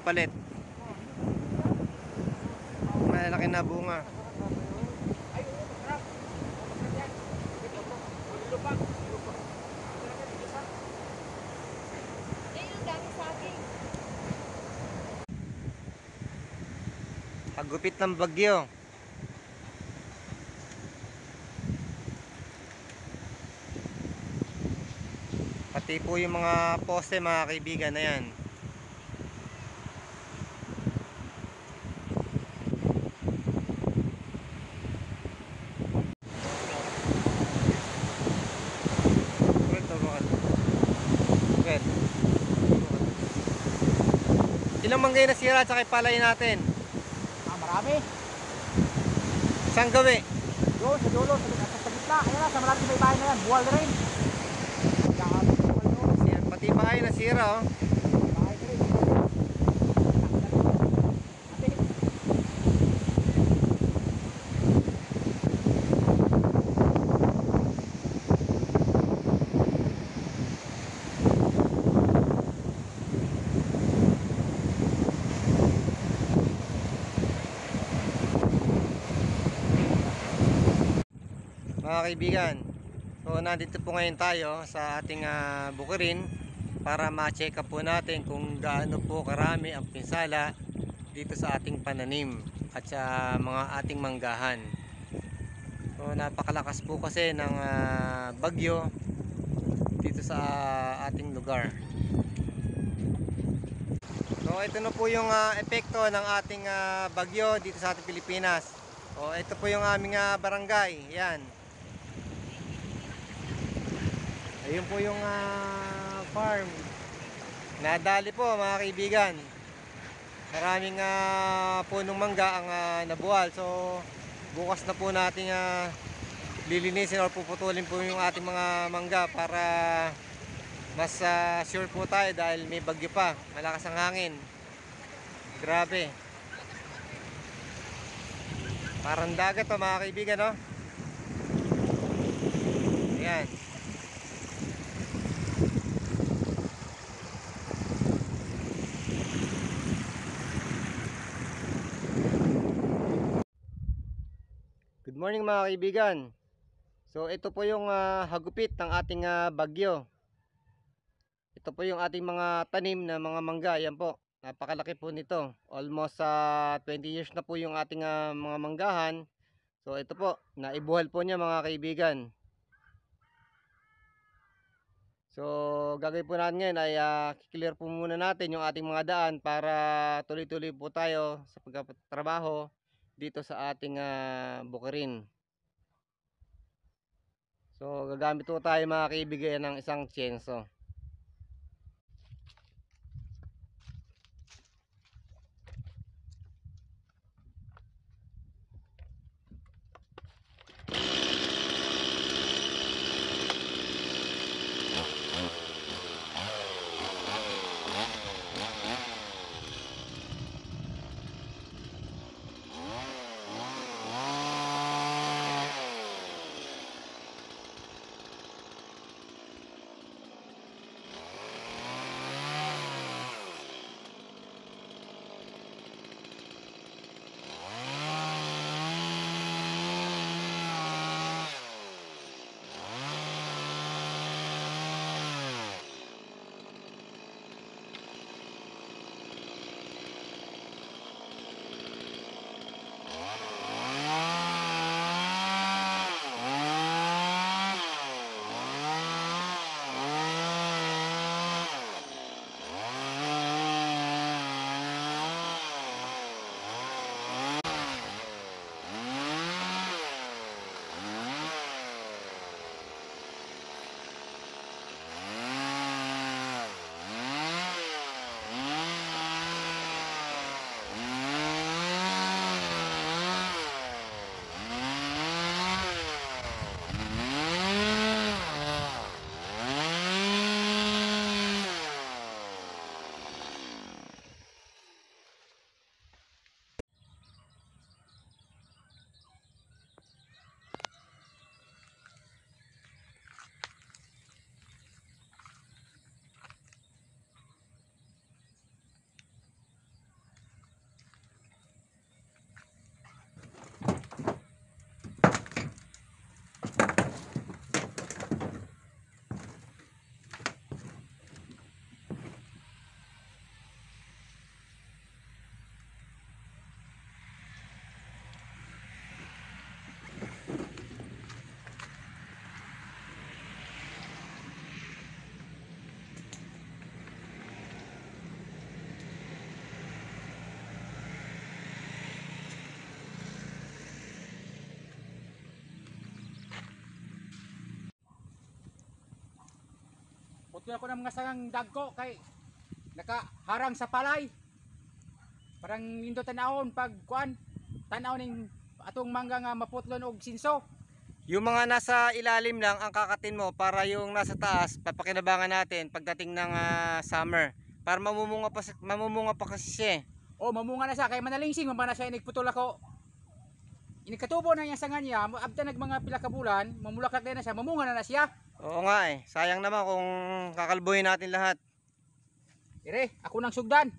palit. Malaki na bunga. Hagupit ng bagyo. Pati po yung mga poste mga kaibigan na yan. Ilang mangga yung nasira at saka ipalay natin? Marami. Saan gawi? Doon, sa dulo, sa gitna. Ayan na, sa marami sa ibahin na yan. Buwal na rin. Pati bahay nasira oh. Bahay na rin. Mga kaibigan, so nandito po ngayon tayo sa ating bukirin para ma-check up po natin kung gaano po karami ang pinsala dito sa ating pananim at sa mga ating manggahan. So napakalakas po kasi ng bagyo dito sa ating lugar. So ito na po yung epekto ng ating bagyo dito sa ating Pilipinas. So ito po yung aming barangay, yan. Ayun po yung farm. Nadali po mga kaibigan. Maraming punong mangga ang nabuwal. So bukas na po natin lilinisin o puputulin po yung ating mga mangga para mas sure po tayo dahil may bagyo pa. Malakas ang hangin. Grabe. Parang dagat to mga kaibigan, no? Ayan. Good morning mga kaibigan. So ito po yung hagupit ng ating bagyo. Ito po yung ating mga tanim na mga mangga. Yan po, napakalaki po nito. Almost 20 years na po yung ating mga manggahan. So ito po, naibuhal po niya mga kaibigan. So gagawin po natin ngayon ay clear po muna natin yung ating mga daan para tuloy-tuloy po tayo sa pagtatrabaho dito sa ating bukirin. So gagamit po tayo mga kaibigan ng isang chainsaw. Nagputol ako ng mga sangang dagko kay nakaharang sa palay. Parang nindo tanawon pag kuan, tanaw ning atong mangga nga maputlon og sinso. Yung mga nasa ilalim lang ang kakatin mo para yung nasa taas papakinabangan natin pagdating ng summer. Para mamumunga pa kasi siya. O mamunga na siya kay manalingsing man na siya nagputol ako. Inikatubo na niya sa niya, abta nag mga pila ka bulan, mamulaklak na siya, mamunga na siya. Oo nga eh. Sayang naman kung kakalbuhin natin lahat. Ire, ako nang sugdan.